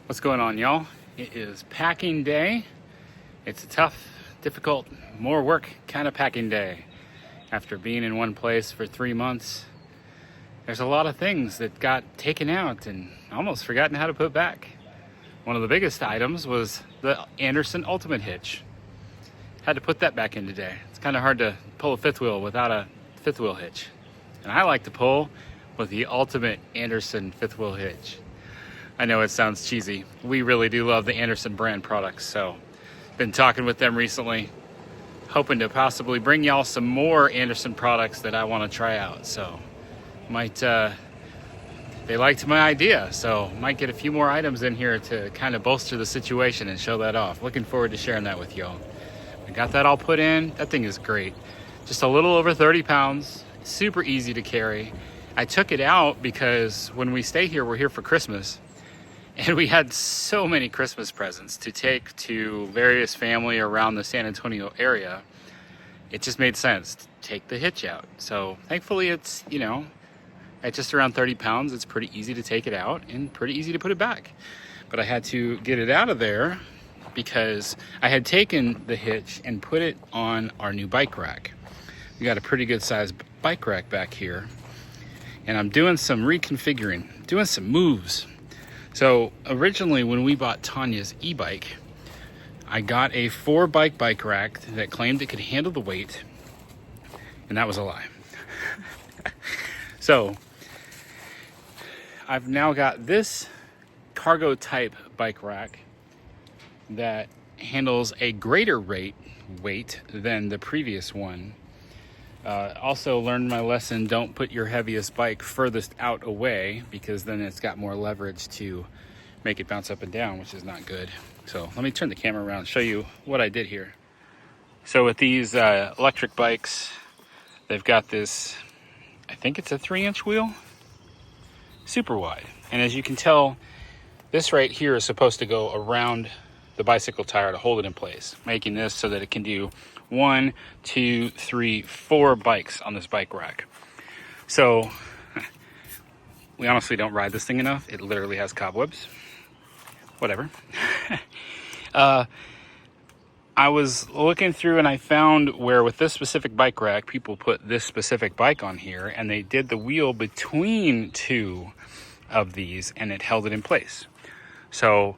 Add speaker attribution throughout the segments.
Speaker 1: What's going on, y'all? It is packing day. It's a tough, difficult, more work kind of packing day. After being in one place for 3 months, there's a lot of things that got taken out and almost forgotten how to put back. One of the biggest items was the Anderson Ultimate hitch. Had to put that back in today. It's kind of hard to pull a fifth wheel without a fifth wheel hitch. And I like to pull with the Ultimate Anderson fifth wheel hitch. I know it sounds cheesy. We really do love the Anderson brand products, so been talking with them recently, hoping to possibly bring y'all some more Anderson products that I want to try out. So might they liked my idea, so might get a few more items in here to kind of bolster the situation and show that off. Looking forward to sharing that with y'all. I got that all put in. That thing is great. Just a little over 30 pounds, super easy to carry. I took it out because when we stay here, we're here for Christmas. And we had so many Christmas presents to take to various family around the San Antonio area. It just made sense to take the hitch out. So thankfully it's, at just around 30 pounds, it's pretty easy to take it out and pretty easy to put it back. But I had to get it out of there because I had taken the hitch and put it on our new bike rack. We got a pretty good sized bike rack back here. And I'm doing some reconfiguring, doing some moves. So originally when we bought Tanya's e-bike, I got a 4-bike rack that claimed it could handle the weight, and that was a lie. So I've now got this cargo type bike rack that handles a greater weight than the previous one. Also learned my lesson, don't put your heaviest bike furthest out away, because then it's got more leverage to make it bounce up and down, which is not good. So let me turn the camera around and show you what I did here. So with these electric bikes, they've got this, I think it's a 3-inch wheel, super wide. And as you can tell, this right here is supposed to go around the bicycle tire to hold it in place, making this so that it can do 1, 2, 3, 4 bikes on this bike rack. So we honestly don't ride this thing enough. It literally has cobwebs. Whatever. I was looking through and I found where with this specific bike rack, people put this specific bike on here and they did the wheel between 2 of these and it held it in place. So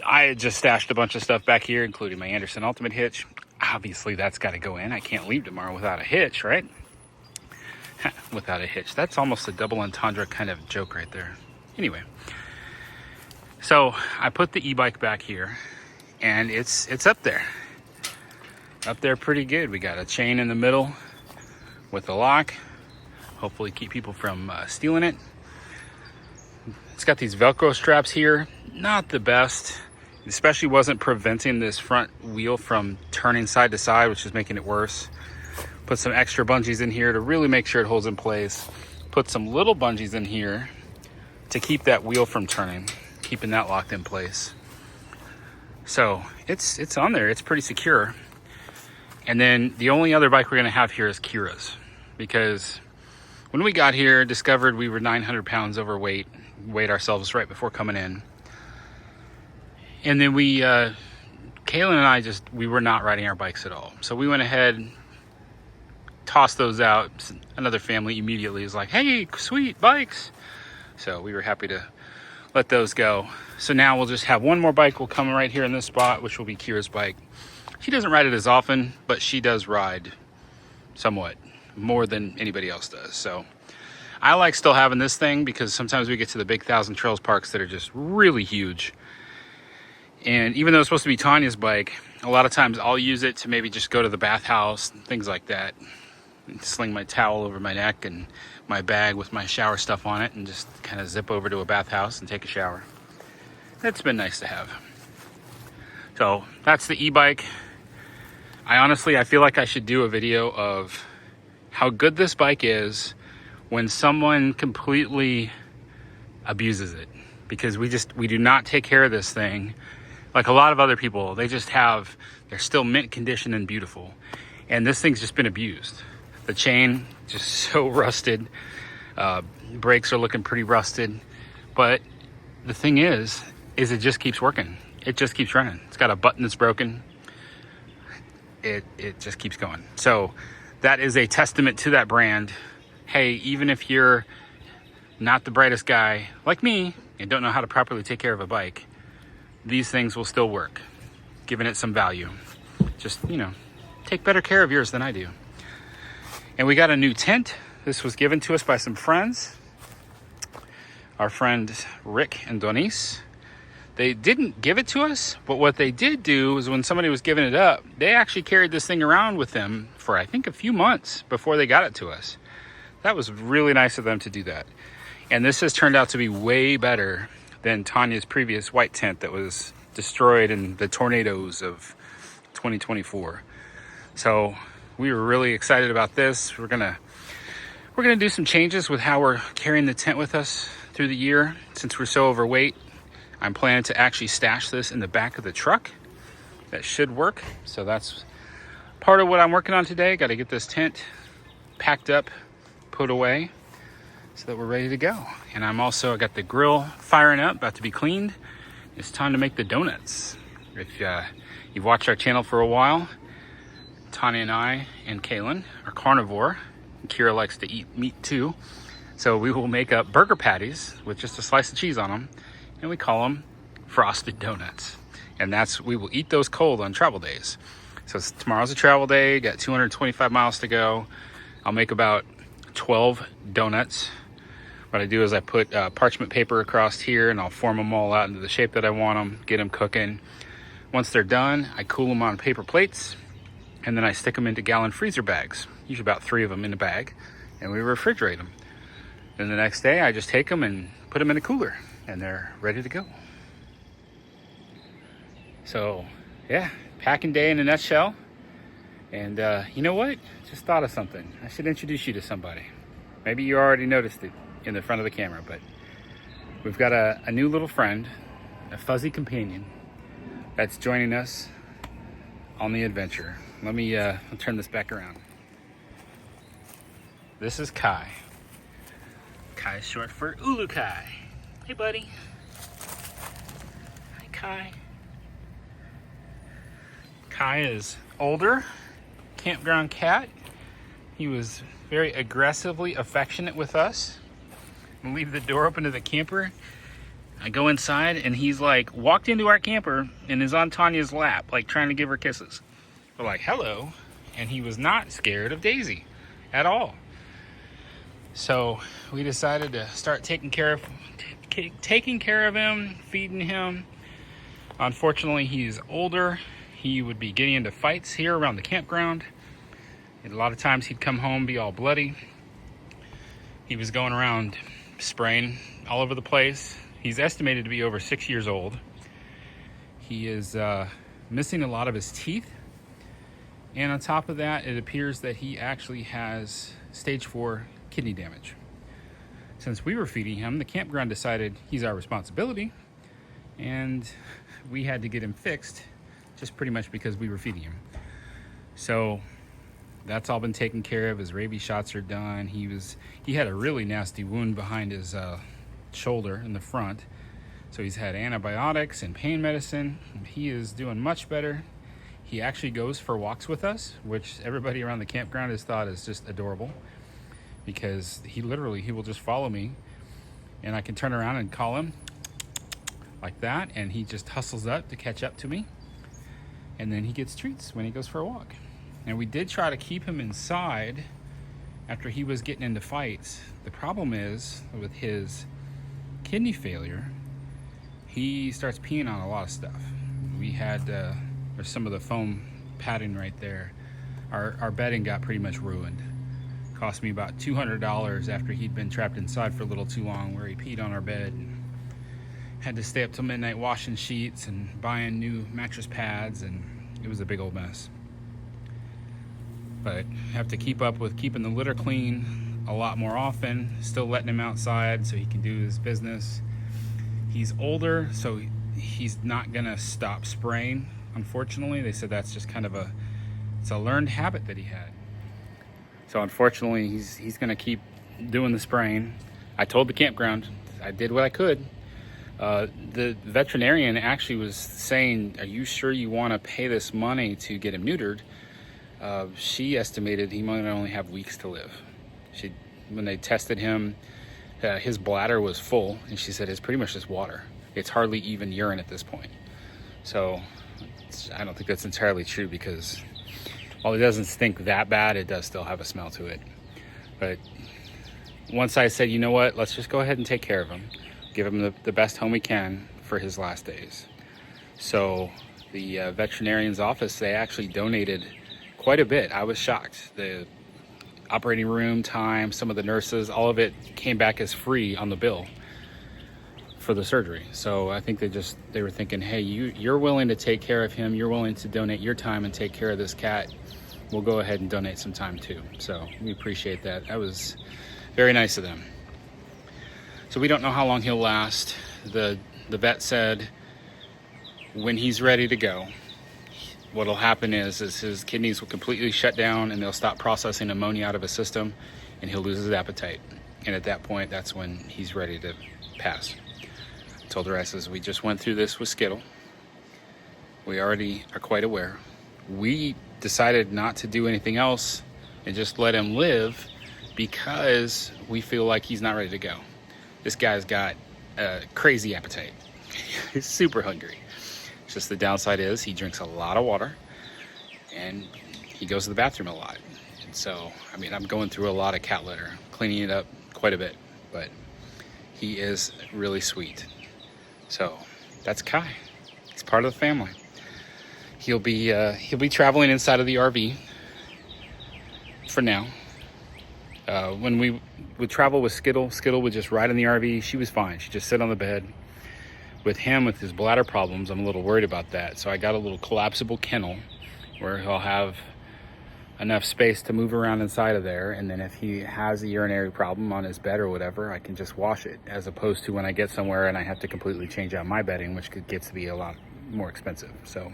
Speaker 1: I had just stashed a bunch of stuff back here, including my Anderson Ultimate hitch. Obviously that's got to go in. I can't leave tomorrow without a hitch, right? Without a hitch. That's almost a double entendre kind of joke right there. Anyway, so I put the e-bike back here and it's up there. Up there pretty good. We got a chain in the middle with a lock. Hopefully keep people from stealing it. It's got these Velcro straps here. Not the best. It especially wasn't preventing this front wheel from turning side to side, which is making it worse. Put some extra bungees in here to really make sure it holds in place. Put some little bungees in here to keep that wheel from turning, keeping that locked in place. So it's on there. It's pretty secure. And then the only other bike we're going to have here is Kira's, because when we got here, discovered we were 900 pounds overweight, weighed ourselves right before coming in. And then Kaylin and I we were not riding our bikes at all. So we went ahead, tossed those out. Another family immediately is like, hey, sweet bikes. So we were happy to let those go. So now we'll just have one more bike will come right here in this spot, which will be Kira's bike. She doesn't ride it as often, but she does ride somewhat more than anybody else does. So I like still having this thing because sometimes we get to the big 1,000 Trails parks that are just really huge. And even though it's supposed to be Tanya's bike, a lot of times I'll use it to maybe just go to the bathhouse, things like that. And sling my towel over my neck and my bag with my shower stuff on it and just kind of zip over to a bathhouse and take a shower. That's been nice to have. So that's the e-bike. I feel like I should do a video of how good this bike is when someone completely abuses it. Because we do not take care of this thing. Like a lot of other people, they're still mint condition and beautiful. And this thing's just been abused. The chain just so rusted. Brakes are looking pretty rusted. But the thing is, is it just keeps working. It just keeps running. It's got a button that's broken. It just keeps going. So that is a testament to that brand. Hey, even if you're not the brightest guy like me and don't know how to properly take care of a bike, these things will still work, giving it some value. Just, you know, take better care of yours than I do. And we got a new tent. This was given to us by some friends. Our friends Rick and Denise. They didn't give it to us, but what they did do is when somebody was giving it up, they actually carried this thing around with them for, I think, a few months before they got it to us. That was really nice of them to do that. And this has turned out to be way better than Tanya's previous white tent that was destroyed in the tornadoes of 2024. So we were really excited about this. We're gonna do some changes with how we're carrying the tent with us through the year. Since we're so overweight, I'm planning to actually stash this in the back of the truck. That should work. So that's part of what I'm working on today. Got to get this tent packed up, put away, so that we're ready to go. And I got the grill firing up, about to be cleaned. It's time to make the donuts. If you've watched our channel for a while, Tanya and I and Kaylin are carnivore. Kira likes to eat meat too. So we will make up burger patties with just a slice of cheese on them, and we call them frosted donuts. And we will eat those cold on travel days. So tomorrow's a travel day, got 225 miles to go. I'll make about 12 donuts. What I do is I put parchment paper across here, and I'll form them all out into the shape that I want them, get them cooking. Once they're done, I cool them on paper plates, and then I stick them into gallon freezer bags, usually about 3 of them in a bag, and we refrigerate them. Then the next day, I just take them and put them in a cooler, and they're ready to go. So yeah, packing day in a nutshell. And you know what? Just thought of something. I should introduce you to somebody. Maybe you already noticed it in the front of the camera, but we've got a new little friend, a fuzzy companion that's joining us on the adventure. Let me I'll turn this back around. This is Kai. Kai is short for Ulu Kai. Hey, buddy. Hi, Kai. Kai is older, campground cat. He was very aggressively affectionate with us. We leave the door open to the camper. I go inside, and he's like walked into our camper and is on Tanya's lap, like trying to give her kisses. We're like, hello. And he was not scared of Daisy at all. So we decided to start taking care of him, feeding him. Unfortunately, he's older. He would be getting into fights here around the campground. And a lot of times he'd come home, be all bloody. He was going around spraying all over the place. He's estimated to be over 6 years old. He is missing a lot of his teeth. And on top of that, it appears that he actually has stage 4 kidney damage. Since we were feeding him, the campground decided he's our responsibility, and we had to get him fixed, just pretty much because we were feeding him. So that's all been taken care of. His rabies shots are done. He had a really nasty wound behind his shoulder in the front, so he's had antibiotics and pain medicine. He is doing much better. He actually goes for walks with us, which everybody around the campground has thought is just adorable, because he will just follow me, and I can turn around and call him like that, and he just hustles up to catch up to me, and then he gets treats when he goes for a walk. And we did try to keep him inside after he was getting into fights. The problem is, with his kidney failure, he starts peeing on a lot of stuff. We had there's some of the foam padding right there. Our bedding got pretty much ruined. Cost me about $200 after he'd been trapped inside for a little too long, where he peed on our bed. Had to stay up till midnight washing sheets and buying new mattress pads, and it was a big old mess. But have to keep up with keeping the litter clean a lot more often, still letting him outside so he can do his business. He's older, so he's not gonna stop spraying. Unfortunately, they said that's just kind of it's a learned habit that he had. So unfortunately, he's gonna keep doing the spraying. I told the campground I did what I could. The veterinarian actually was saying, are you sure you want to pay this money to get him neutered? She estimated he might only have weeks to live. When they tested him, his bladder was full, and she said it's pretty much just water. It's hardly even urine at this point. So I don't think that's entirely true, because while it doesn't stink that bad, it does still have a smell to it. But once I said, you know what, let's just go ahead and take care of him, give him the best home we can for his last days. So the veterinarian's office, they actually donated quite a bit. I was shocked. The operating room time, some of the nurses, all of it came back as free on the bill for the surgery. So I think they were thinking, hey, you're willing to take care of him, you're willing to donate your time and take care of this cat, we'll go ahead and donate some time too. So we appreciate that. That was very nice of them. So we don't know how long he'll last. The vet said when he's ready to go, what'll happen is his kidneys will completely shut down and they'll stop processing ammonia out of his system, and he'll lose his appetite. And at that point, that's when he's ready to pass. I told her, I says, we just went through this with Skittle. We already are quite aware. We decided not to do anything else and just let him live because we feel like he's not ready to go. This guy's got a crazy appetite. He's super hungry. It's just the downside is he drinks a lot of water and he goes to the bathroom a lot. And so, I mean, I'm going through a lot of cat litter, cleaning it up quite a bit, but he is really sweet. So that's Kai. He's part of the family. He'll be traveling inside of the RV for now. When we would travel with Skittle would just ride in the RV. She was fine. She'd just sit on the bed. With him, with his bladder problems, I'm a little worried about that. So I got a little collapsible kennel where he'll have enough space to move around inside of there. And then if he has a urinary problem on his bed or whatever, I can just wash it, as opposed to when I get somewhere and I have to completely change out my bedding, which gets to be a lot more expensive. So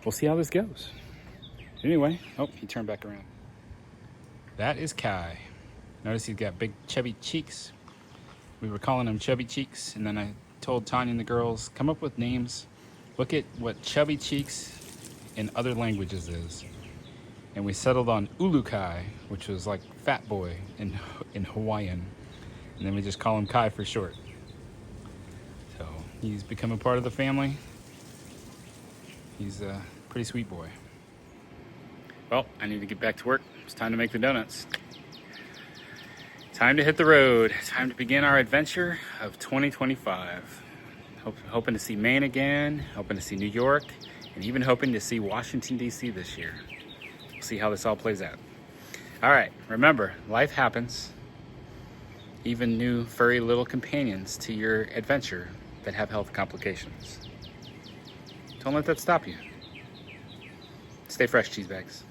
Speaker 1: we'll see how this goes. Anyway, oh, he turned back around. That is Kai. Notice he's got big chubby cheeks. We were calling him Chubby Cheeks, and then I told Tanya and the girls, come up with names. Look at what Chubby Cheeks in other languages is. And we settled on Ulukai, which was like fat boy in Hawaiian. And then we just call him Kai for short. So he's become a part of the family. He's a pretty sweet boy. Well, I need to get back to work. It's time to make the donuts. Time to hit the road. Time to begin our adventure of 2025. Hoping to see Maine again, hoping to see New York, and even hoping to see Washington, D.C. this year. We'll see how this all plays out. All right, remember, life happens. Even new furry little companions to your adventure that have health complications. Don't let that stop you. Stay fresh, cheese bags.